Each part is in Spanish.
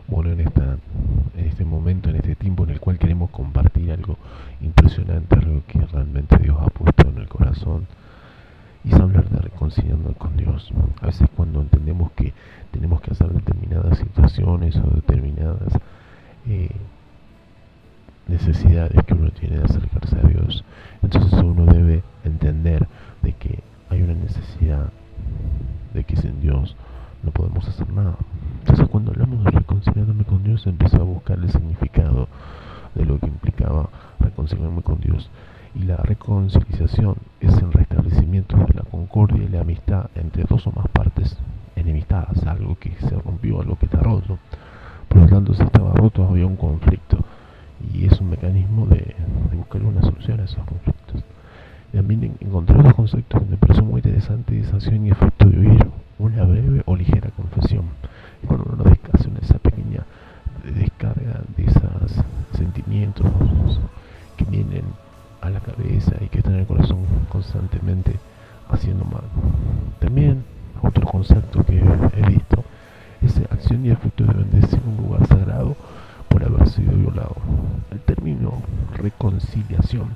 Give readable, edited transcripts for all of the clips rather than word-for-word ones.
Bueno, en este momento, en este tiempo en el cual queremos compartir algo impresionante, algo que realmente Dios ha puesto en el corazón, y es hablar de reconciliando con Dios. A veces cuando entendemos que tenemos que hacer determinadas situaciones o determinadas eh, necesidades que uno tiene de acercarse a Dios, entonces uno debe entender de que hay una necesidad de que sin Dios no podemos hacer nada. Entonces cuando hablamos de reconciliarme con Dios, empecé a buscar el significado de lo que implicaba reconciliarme con Dios. Y la reconciliación es el restablecimiento de la concordia y la amistad entre dos o más partes enemistadas, algo que se rompió, algo que está roto. Por lo tanto, si estaba roto, había un conflicto. Y es un mecanismo de buscar una solución a esos conflictos. También encontré dos conceptos que me pareció muy interesante: acción y efecto de oír, una breve o ligera confesión. Y cuando uno hace esa pequeña descarga de esos sentimientos que vienen a la cabeza y que están en el corazón constantemente haciendo mal. También otro concepto que he visto es acción y efecto de bendecir un lugar sagrado por haber sido violado. El término reconciliación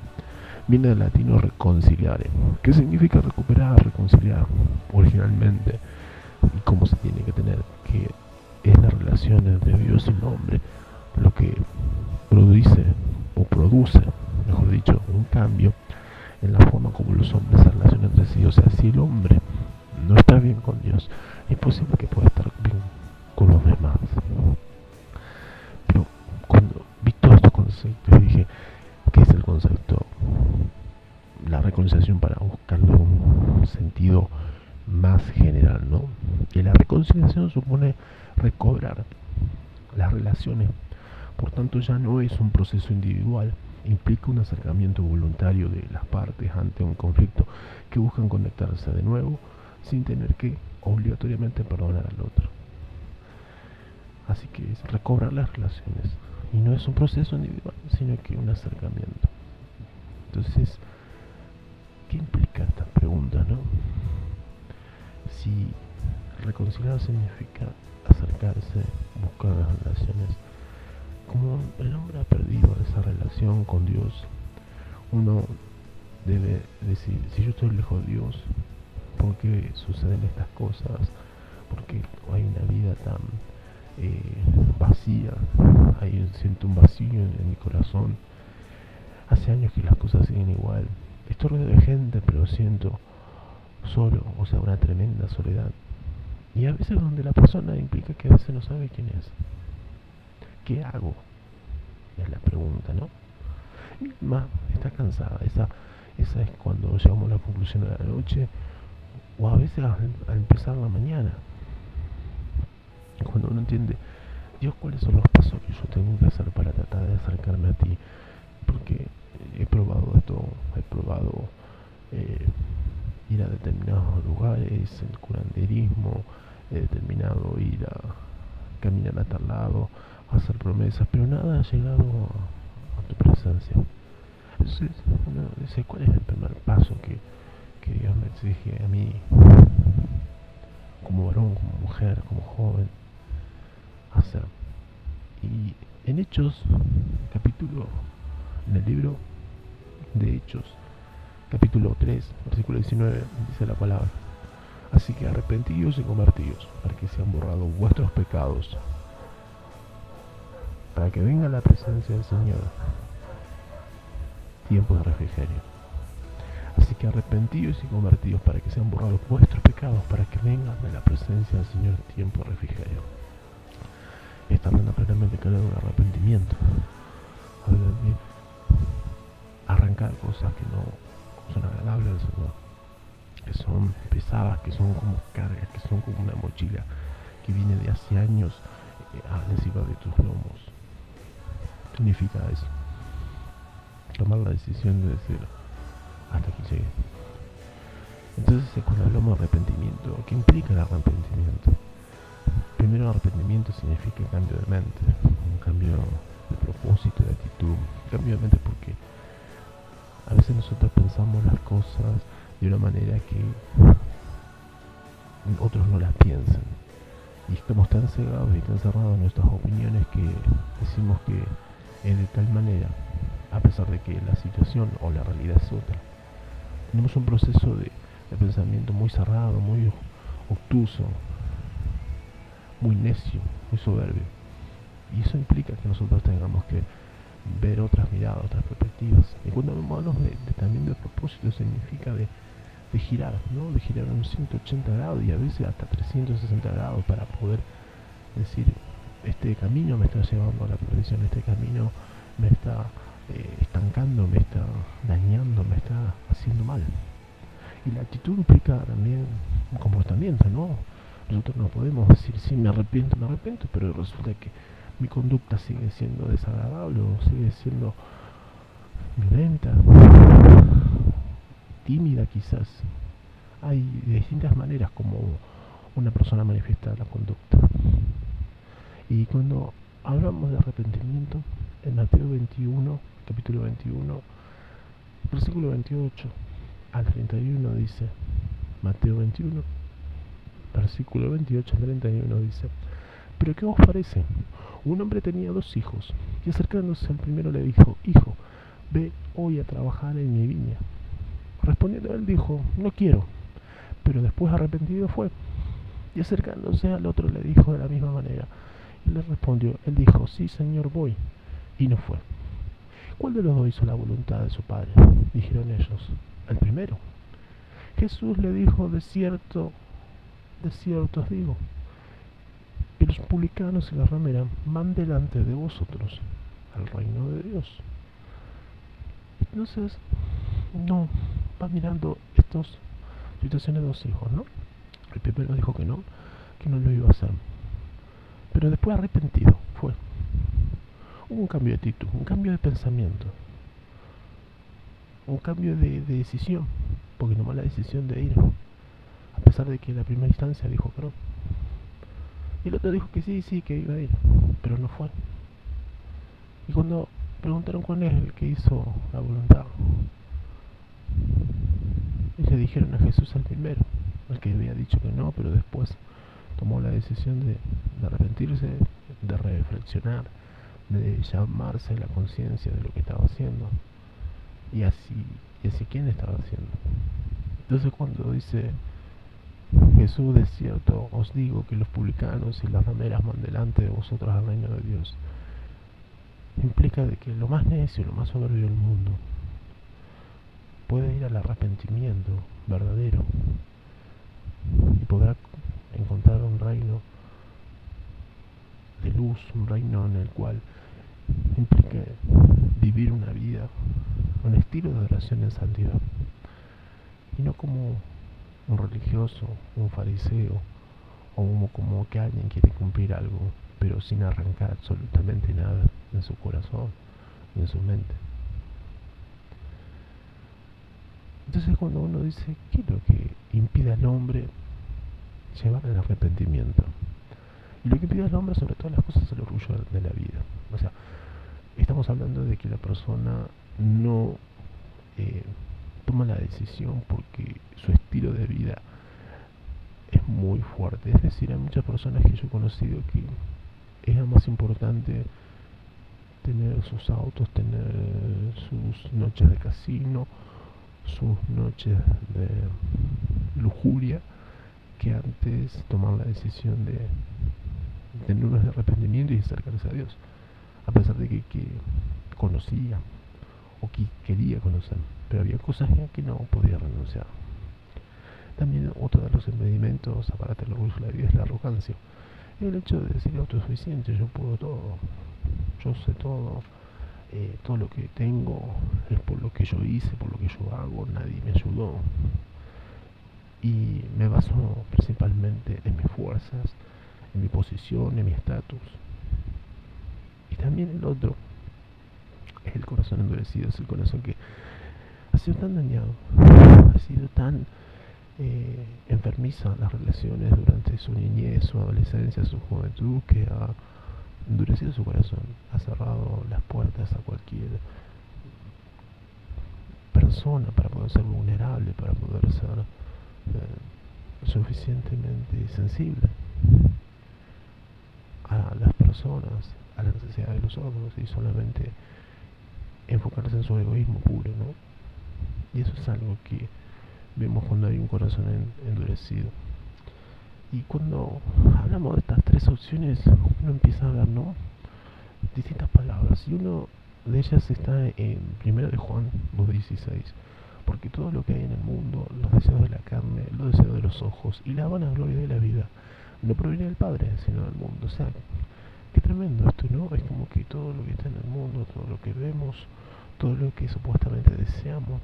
viene del latino reconciliare, que significa recuperar, reconciliar originalmente, y cómo se tiene que tener, que es la relación entre Dios y el hombre lo que produce, mejor dicho, un cambio en la forma como los hombres se relacionan entre sí. O sea, si el hombre no está bien con Dios, es posible que pueda estar bien con los demás. Pero cuando vi todos estos conceptos, dije, ¿qué es el concepto? La reconciliación, para buscarle un sentido más general, ¿no? Y la reconciliación supone recobrar las relaciones. Por tanto, ya no es un proceso individual, implica un acercamiento voluntario de las partes ante un conflicto que buscan conectarse de nuevo sin tener que obligatoriamente perdonar al otro. Así que es recobrar las relaciones, y no es un proceso individual, sino que un acercamiento. Entonces, ¿qué implica esta pregunta, no? Si reconciliar significa acercarse, buscar las relaciones, como el hombre ha perdido esa relación con Dios, uno debe decir: si yo estoy lejos de Dios, ¿por qué suceden estas cosas? ¿Por qué hay una vida tan vacía? Siento un vacío en mi corazón. Hace años que las cosas siguen igual. Estoy rodeado de gente, pero siento solo, o sea, una tremenda soledad. Y a veces donde la persona implica que a veces no sabe quién es. ¿Qué hago? Es la pregunta, ¿no? Mi alma está cansada. Esa es cuando llegamos a la conclusión de la noche, o a veces al empezar la mañana, cuando uno entiende: Dios, ¿cuáles son los pasos que yo tengo que hacer para tratar de acercarme a ti? Porque he probado esto, he probado ir a determinados lugares, el curanderismo, he determinado ir a caminar a tal lado, a hacer promesas, pero nada ha llegado a tu presencia. Entonces uno dice: ¿cuál es el primer paso que Dios me exige a mí, como varón, como mujer, como joven, hacer? Y en Hechos, en el libro de Hechos, capítulo 3, versículo 19, dice la palabra: así que arrepentíos y convertíos, para que sean borrados vuestros pecados, para que venga la presencia del Señor tiempo de refrigerio. Así que arrepentíos y convertíos, para que sean borrados vuestros pecados, para que venga de la presencia del Señor tiempo de refrigerio. Está hablando claramente que habla de un arrepentimiento, habla de arrancar cosas que no son agradables al Señor, que son pesadas, que son como cargas, que son como una mochila que viene de hace años encima de tus lomos. Significa eso: tomar la decisión de decir: hasta aquí llegué. Entonces, cuando hablamos de arrepentimiento, ¿qué implica el arrepentimiento? Primero, el arrepentimiento significa cambio de mente, un cambio de propósito, de actitud, un cambio de mente, porque a veces nosotros pensamos las cosas de una manera que otros no las piensan, Y estamos tan cegados y tan cerrados en nuestras opiniones que decimos que es de tal manera, a pesar de que la situación o la realidad es otra. Tenemos un proceso de pensamiento muy cerrado, muy obtuso, muy necio, muy soberbio. Y eso implica que nosotros tengamos que ver otras miradas, otras perspectivas. Y cuando hablamos también de propósito, significa de girar, ¿no? De girar un 180 grados y a veces hasta 360 grados para poder decir, este camino me está llevando a la perdición, este camino me está estancando, me está dañando, me está haciendo mal. Y la actitud implica también un comportamiento, ¿no? Nosotros no podemos decir, sí, me arrepiento, pero resulta que mi conducta sigue siendo desagradable o sigue siendo violenta, tímida quizás. Hay distintas maneras como una persona manifiesta la conducta. Y cuando hablamos de arrepentimiento, en Mateo 21, capítulo 21, versículo 28 al 31 dice, Mateo 21, versículo 28 al 31 dice, ¿pero qué os parece? Un hombre tenía 2 hijos, y acercándose al primero le dijo, hijo, ve hoy a trabajar en mi viña. Respondiendo él dijo, no quiero, pero después arrepentido fue. Y acercándose al otro le dijo de la misma manera. Y le respondió, él dijo, sí señor, voy. Y no fue. ¿Cuál de los dos hizo la voluntad de su padre? Dijeron ellos, el primero. Jesús le dijo, de cierto os digo, que los publicanos y las rameras van delante de vosotros al reino de Dios. Entonces, no, va mirando estas situaciones de 2 hijos, ¿no? El primero dijo que no lo iba a hacer. Pero después arrepentido fue. Hubo un cambio de actitud, un cambio de pensamiento, un cambio de decisión, porque tomó la decisión de ir, a pesar de que en la primera instancia dijo que no. Y el otro dijo que sí, que iba a ir, pero no fue. Y cuando preguntaron cuál es el que hizo la voluntad, y le dijeron a Jesús al primero, el que había dicho que no, pero después tomó la decisión de arrepentirse, de reflexionar, de llamarse la conciencia de lo que estaba haciendo y así quién estaba haciendo. Entonces cuando dice Jesús, de cierto os digo que los publicanos y las rameras van delante de vosotros al reino de Dios, implica de que lo más necio, lo más soberbio del mundo puede ir al arrepentimiento verdadero y podrá encontrar un reino de luz, un reino en el cual implica vivir una vida, un estilo de oración en santidad, y no como un religioso, un fariseo, o como que alguien quiere cumplir algo, pero sin arrancar absolutamente nada en su corazón y en su mente. Entonces cuando uno dice, ¿qué es lo que impide al hombre llevar el arrepentimiento? Y lo que impide al hombre sobre todas las cosas es el orgullo de la vida. O sea, estamos hablando de que la persona no toma la decisión porque su estilo de vida es muy fuerte. Es decir, hay muchas personas que yo he conocido que es lo más importante tener sus autos, tener sus noches de casino, sus noches de lujuria, que antes tomar la decisión de tener unos de arrepentimiento y acercarse a Dios, a pesar de que conocía o que quería conocer, pero había cosas que no podía renunciar. También otro de los impedimentos para tener el orgullo de la vida es la arrogancia, el hecho de ser autosuficiente. Yo puedo todo, yo sé todo, todo lo que tengo es por lo que yo hice, por lo que yo hago, nadie me ayudó, y me baso principalmente en mis fuerzas, en mi posición, en mi estatus. Y también el otro es el corazón endurecido, es el corazón que ha sido tan dañado, ha sido tan enfermiza las relaciones durante su niñez, su adolescencia, su juventud, que ha endurecido su corazón, ha cerrado las puertas a cualquier persona para poder ser vulnerable, para poder ser suficientemente sensible. a las personas, a la necesidad de los otros y solamente enfocarse en su egoísmo puro, ¿no? Y eso es algo que vemos cuando hay un corazón endurecido. Y cuando hablamos de estas tres opciones, uno empieza a ver, ¿no?, distintas palabras. Y uno de ellas está en 1 de Juan 2:16. Porque todo lo que hay en el mundo, los deseos de la carne, los deseos de los ojos y la vanagloria de la vida, no proviene del Padre, sino del mundo. O sea, qué tremendo esto, ¿no? Es como que todo lo que está en el mundo, todo lo que vemos, todo lo que supuestamente deseamos,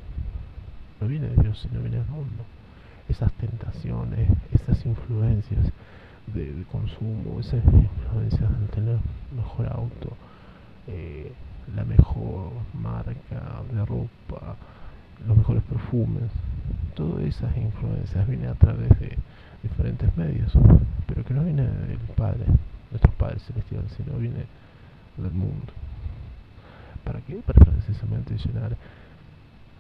no viene de Dios, sino viene del mundo. Esas tentaciones, esas influencias de consumo, esas influencias de tener mejor auto, la mejor marca de ropa, los mejores perfumes, todas esas influencias vienen a través de diferentes medios, pero que no viene del Padre, nuestro Padre Celestial, sino viene del mundo. ¿Para qué? Para precisamente llenar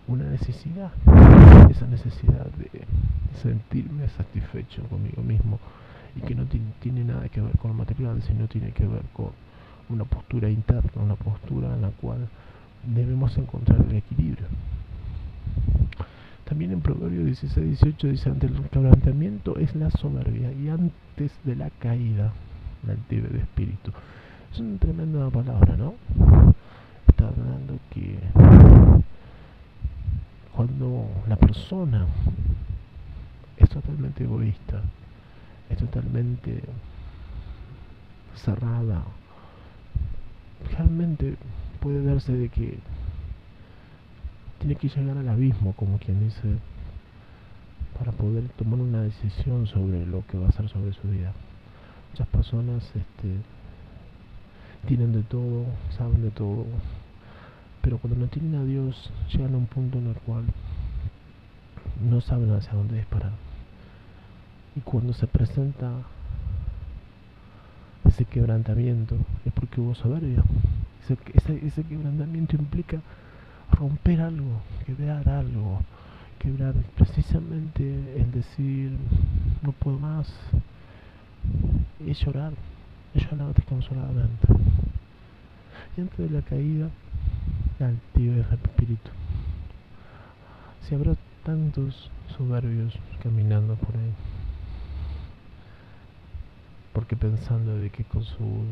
una necesidad, esa necesidad de sentirme satisfecho conmigo mismo, y que no tiene nada que ver con lo material, sino tiene que ver con una postura interna, una postura en la cual debemos encontrar el equilibrio. También en Proverbios 16:18 dice: ante el quebrantamiento es la soberbia, y antes de la caída la altivez de espíritu. Es una tremenda palabra, ¿no? Está hablando que cuando la persona es totalmente egoísta, es totalmente cerrada, realmente puede darse de que tiene que llegar al abismo, como quien dice, para poder tomar una decisión sobre lo que va a hacer sobre su vida. Muchas personas tienen de todo, saben de todo, pero cuando no tienen a Dios llegan a un punto en el cual no saben hacia dónde disparar. Y cuando se presenta ese quebrantamiento es porque hubo soberbia. Ese quebrantamiento implica romper algo, quebrar precisamente el decir no puedo más, es llorar desconsoladamente. Y antes de la caída, la altivez del espíritu. Si habrá tantos soberbios caminando por ahí, porque pensando de que con su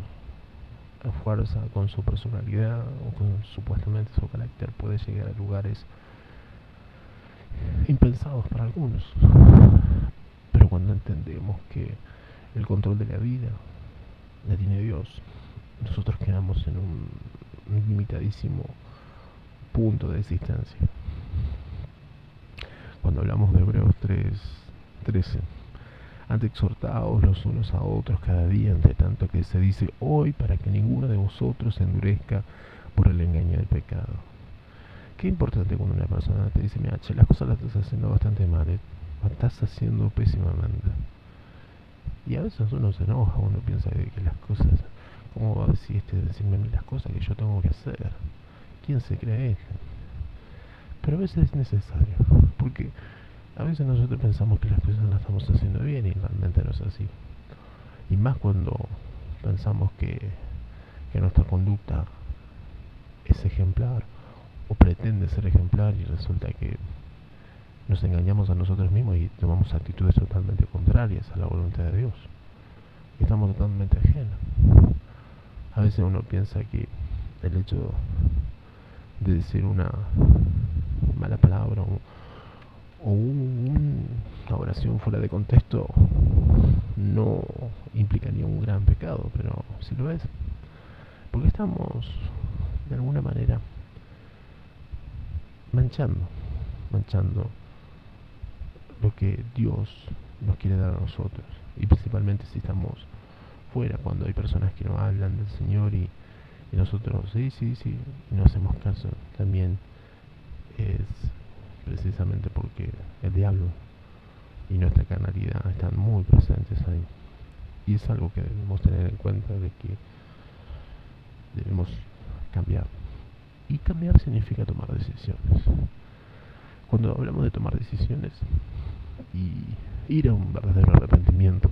fuerza, con su personalidad o con supuestamente su carácter puede llegar a lugares impensados para algunos. Pero cuando entendemos que el control de la vida la tiene Dios, nosotros quedamos en un limitadísimo punto de existencia. Cuando hablamos de Hebreos 3:13, antes exhortaos los unos a otros cada día, entre tanto que se dice hoy, para que ninguno de vosotros se endurezca por el engaño del pecado. Qué importante cuando una persona te dice: mira, che, las cosas las estás haciendo bastante mal, las estás haciendo pésimamente. Y a veces uno se enoja, uno piensa que las cosas, ¿cómo va a decir decirme las cosas que yo tengo que hacer? ¿Quién se cree él? Pero a veces es necesario, porque a veces nosotros pensamos que las cosas las estamos haciendo bien y realmente no es así. Y más cuando pensamos que nuestra conducta es ejemplar o pretende ser ejemplar, y resulta que nos engañamos a nosotros mismos y tomamos actitudes totalmente contrarias a la voluntad de Dios. Estamos totalmente ajenos. A veces uno piensa que el hecho de decir una mala palabra o una oración fuera de contexto no implicaría un gran pecado, pero sí lo es, porque estamos de alguna manera manchando lo que Dios nos quiere dar a nosotros, y principalmente si estamos fuera, cuando hay personas que no hablan del Señor y nosotros sí, y no hacemos caso. También es precisamente porque el diablo y nuestra carnalidad están muy presentes ahí, y es algo que debemos tener en cuenta, de que debemos cambiar. Y cambiar significa tomar decisiones. Cuando hablamos de tomar decisiones y ir a un verdadero arrepentimiento,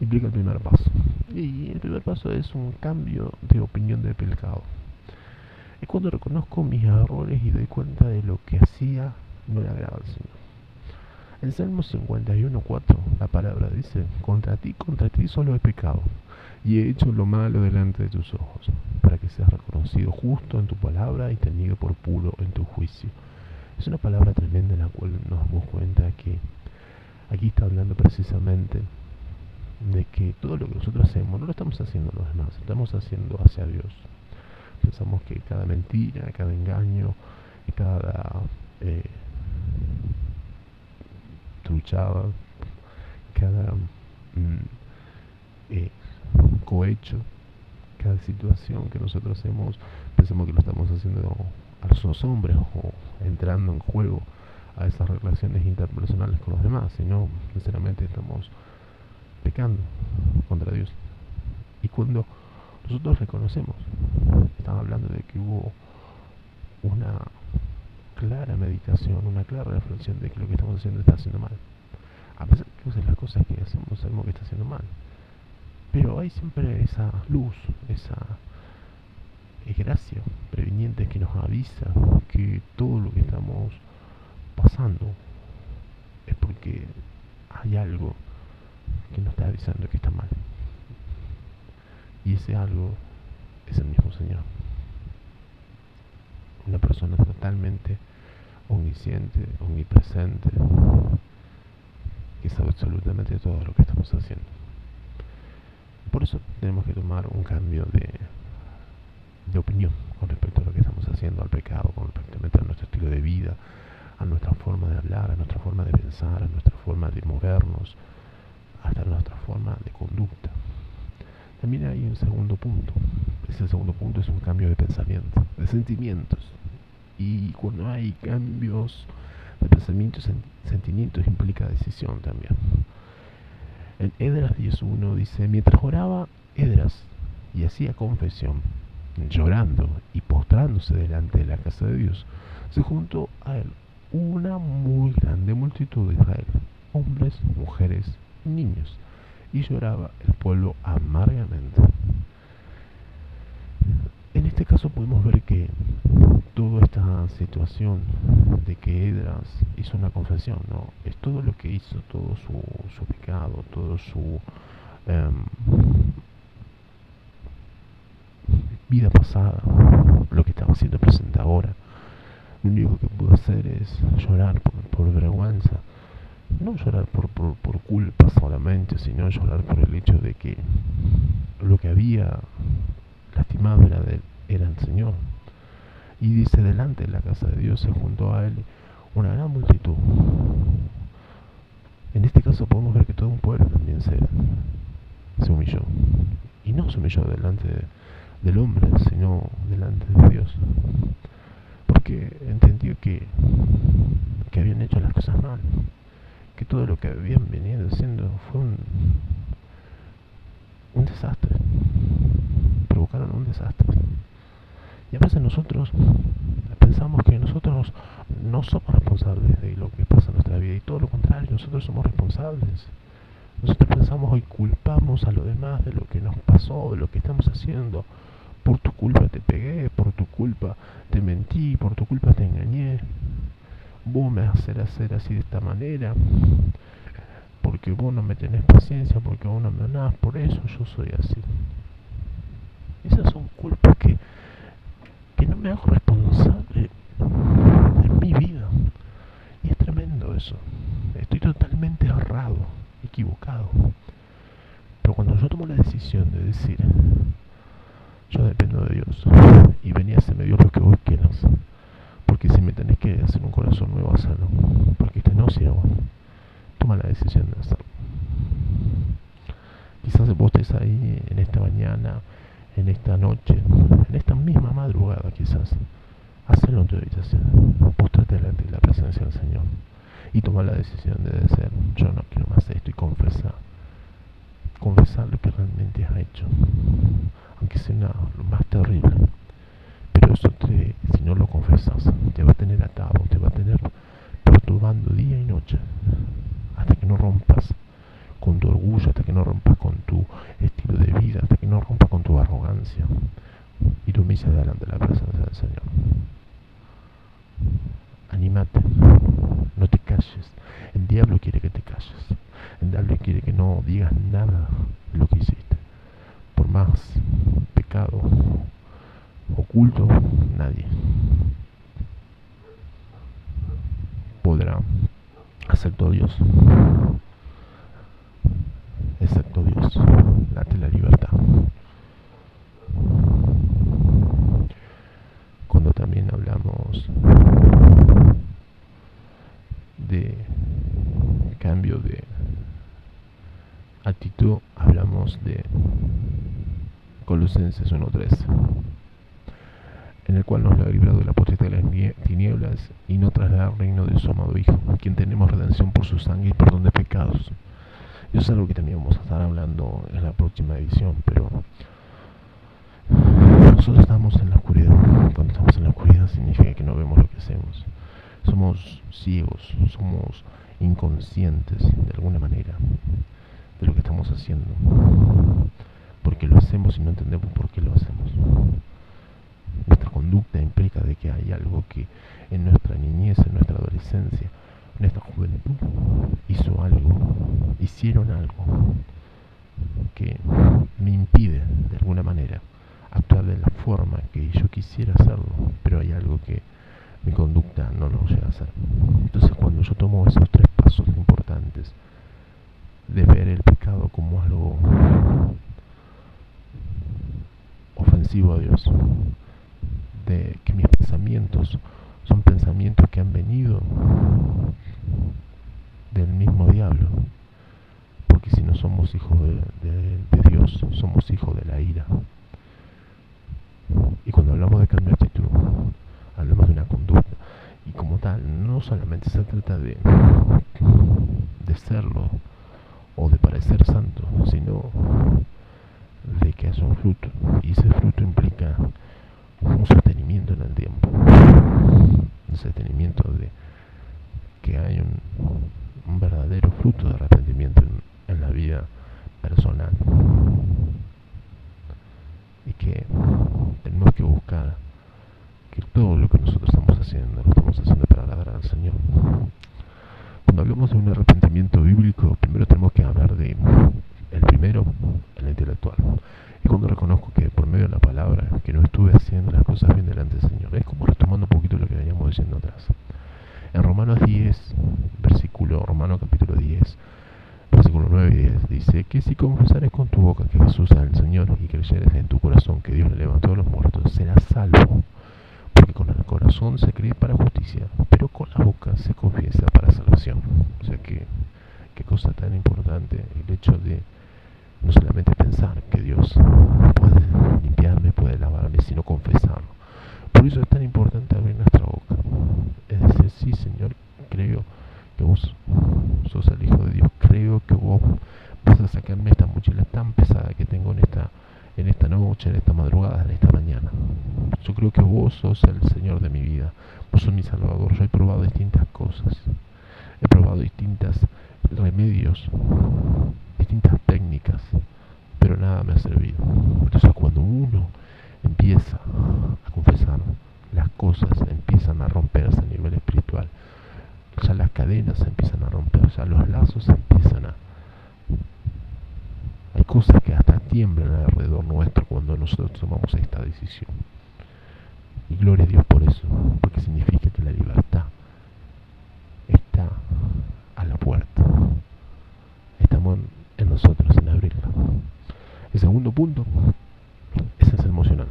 implica el primer paso. Y el primer paso es un cambio de opinión del pecado. Es cuando reconozco mis errores y doy cuenta de lo que hacía no le agrada al Señor. En Salmo 51:4 la palabra dice: contra ti solo he pecado, y he hecho lo malo delante de tus ojos, para que seas reconocido justo en tu palabra y tenido por puro en tu juicio. Es una palabra tremenda en la cual nos damos cuenta que aquí está hablando precisamente de que todo lo que nosotros hacemos no lo estamos haciendo a los demás, lo estamos haciendo hacia Dios. Pensamos que cada mentira, cada engaño, cada truchada, cada cohecho, cada situación que nosotros hacemos, pensamos que lo estamos haciendo a los hombres o entrando en juego a esas relaciones interpersonales con los demás, sino sinceramente estamos pecando contra Dios. Y cuando nosotros reconocemos, estamos hablando de que hubo una clara meditación, una clara reflexión de que lo que estamos haciendo está haciendo mal. A pesar de que las cosas que hacemos sabemos que está haciendo mal, pero hay siempre esa luz, esa gracia previniente que nos avisa que todo lo que estamos pasando es porque hay algo que nos está avisando que está mal. Y ese algo es el mismo Señor. Una persona totalmente omnisciente, omnipresente, que sabe absolutamente todo lo que estamos haciendo. Por eso tenemos que tomar un cambio de opinión con respecto a lo que estamos haciendo, al pecado, con respecto a nuestro estilo de vida, a nuestra forma de hablar, a nuestra forma de pensar, a nuestra forma de movernos, hasta nuestra forma de conducta. También hay un segundo punto. Ese segundo punto es un cambio de pensamiento, de sentimientos. Y cuando hay cambios de pensamientos, sentimientos implica decisión también. En Esdras 10:1 dice: mientras oraba Esdras y hacía confesión, llorando y postrándose delante de la casa de Dios, se juntó a él una muy grande multitud de Israel, hombres, mujeres y niños, y lloraba el pueblo amargamente. En este caso podemos ver que toda esta situación de que Esdras hizo una confesión, ¿no? Es todo lo que hizo, todo su pecado, todo su vida pasada, lo que estaba haciendo presente ahora. Lo único que pudo hacer es llorar por vergüenza. No llorar por culpa solamente, sino llorar por el hecho de que lo que había lastimado era el Señor. Y dice: delante de la casa de Dios se juntó a él una gran multitud. En este caso podemos ver que todo un pueblo también se humilló. Y no se humilló delante del hombre, sino delante de Dios. Porque entendió que habían hecho las cosas mal. Que todo lo que habían venido haciendo fue un desastre. Provocaron un desastre. Y a veces nosotros pensamos que nosotros no somos responsables de lo que pasa en nuestra vida, y todo lo contrario, nosotros somos responsables. Nosotros pensamos y culpamos a los demás de lo que nos pasó, de lo que estamos haciendo. Por tu culpa te pegué, por tu culpa te mentí, por tu culpa te engañé. Vos me haces hacer así de esta manera, porque vos no me tenés paciencia, porque vos no me amás, por eso yo soy así. Esas son culpas que no me hago responsable de mi vida. Y es tremendo eso. Estoy totalmente errado, equivocado. Pero cuando yo tomo la decisión de decir: yo dependo de Dios, y vení a hacerme, Dios, lo que vos quieras, porque si me tenés que hacer un corazón nuevo, hazlo, porque no sirvo. Toma la decisión de hacerlo. Quizás vos estés ahí en esta mañana, en esta noche, en esta misma madrugada, quizás. Hacelo en tu habitación, póstrate delante de la presencia del Señor y toma la decisión de decir: yo no quiero más esto, y confesar lo que realmente has hecho, aunque sea lo más terrible. Pero eso, si no lo confesas, te va a tener atado, te va a tener perturbando día y noche, hasta que no rompas con tu orgullo, hasta que no rompas con presencia y te humillas delante de la presencia del Señor. Anímate, no te calles. El diablo quiere que te calles. El diablo quiere que no digas nada de lo que hiciste. Por más pecado oculto, nadie podrá, excepto Dios. Excepto Dios, date la libertad. Cuando también hablamos de cambio de actitud, hablamos de Colosenses 1:3, en el cual nos lo ha librado de la potestad de las tinieblas y no trasladar al reino de su amado Hijo, en quien tenemos redención por su sangre y perdón de pecados. Eso es algo que también vamos a estar hablando en la próxima edición, pero nosotros estamos en la oscuridad. Cuando estamos en la oscuridad significa que no vemos lo que hacemos. Somos ciegos, somos inconscientes de alguna manera de lo que estamos haciendo, porque lo hacemos y no entendemos por qué lo hacemos. Nuestra conducta implica de que hay algo que en nuestra niñez, en nuestra adolescencia, en nuestra juventud hicieron algo que me impide de alguna manera actuar de la forma que yo quisiera hacerlo, pero hay algo que mi conducta no lo llega a hacer. Entonces, cuando yo tomo esos 3 pasos importantes de ver el pecado como algo ofensivo a Dios, de que mis pensamientos son pensamientos que han venido del mismo diablo, porque si no somos hijos de Dios, somos hijos de la ira. Y cuando hablamos de cambio de actitud, hablamos de una conducta, y como tal, no solamente se trata de serlo o de parecer santo, sino de que haya un fruto, y ese fruto implica un sostenimiento en el tiempo, un sostenimiento de que hay un verdadero fruto de arrepentimiento en la vida personal, y que tenemos que buscar que todo lo que nosotros estamos haciendo lo estamos haciendo para agradar al Señor. Cuando hablamos de un arrepentimiento bíblico, primero tenemos que hablar de el primero, el intelectual. Y cuando reconozco que por medio de la palabra que no estuve haciendo las cosas bien delante del Señor, es como retomando un poquito lo que veníamos diciendo atrás. En Romanos capítulo 10, versículo 9 y 10, dice que si confesares con tu boca que Jesús es el Señor y creyeres en tu corazón que Dios le levantó de los muertos, serás salvo. Porque con el corazón se cree para justicia, pero con la boca se confiesa para salvación. O sea que, qué cosa tan importante el hecho de no solamente pensar que Dios puede limpiarme, puede lavarme, sino confesarlo. Por eso es tan importante abrir nuestra boca. Es decir, sí, Señor, creo que vos sos el Hijo de Dios. Creo que vos vas a sacarme esta mochila tan pesada que tengo en esta noche, en esta madrugada, en esta mañana. Yo creo que vos sos el Señor de mi vida. Vos sos mi Salvador. Yo he probado distintas cosas. He probado distintos remedios, distintas técnicas, pero nada me ha servido. Entonces, cuando uno empieza a confesar, las cosas empiezan a romperse a nivel espiritual. Ya las cadenas se empiezan a romper, ya los lazos empiezan a... Hay cosas que hasta tiemblan alrededor nuestro cuando nosotros tomamos esta decisión. Y gloria a Dios por eso, porque significa que la libertad está a la puerta. Estamos en nosotros en abrirla. El segundo punto es el emocional.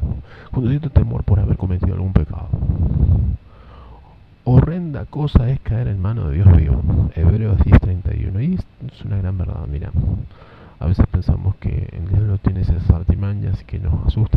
Cuando siento temor por haber cometido algún pecado. Horrenda cosa es caer en manos de Dios vivo. Hebreos 10:31. Y es una gran verdad, mira. A veces pensamos que el diablo tiene esas artimañas que nos asustan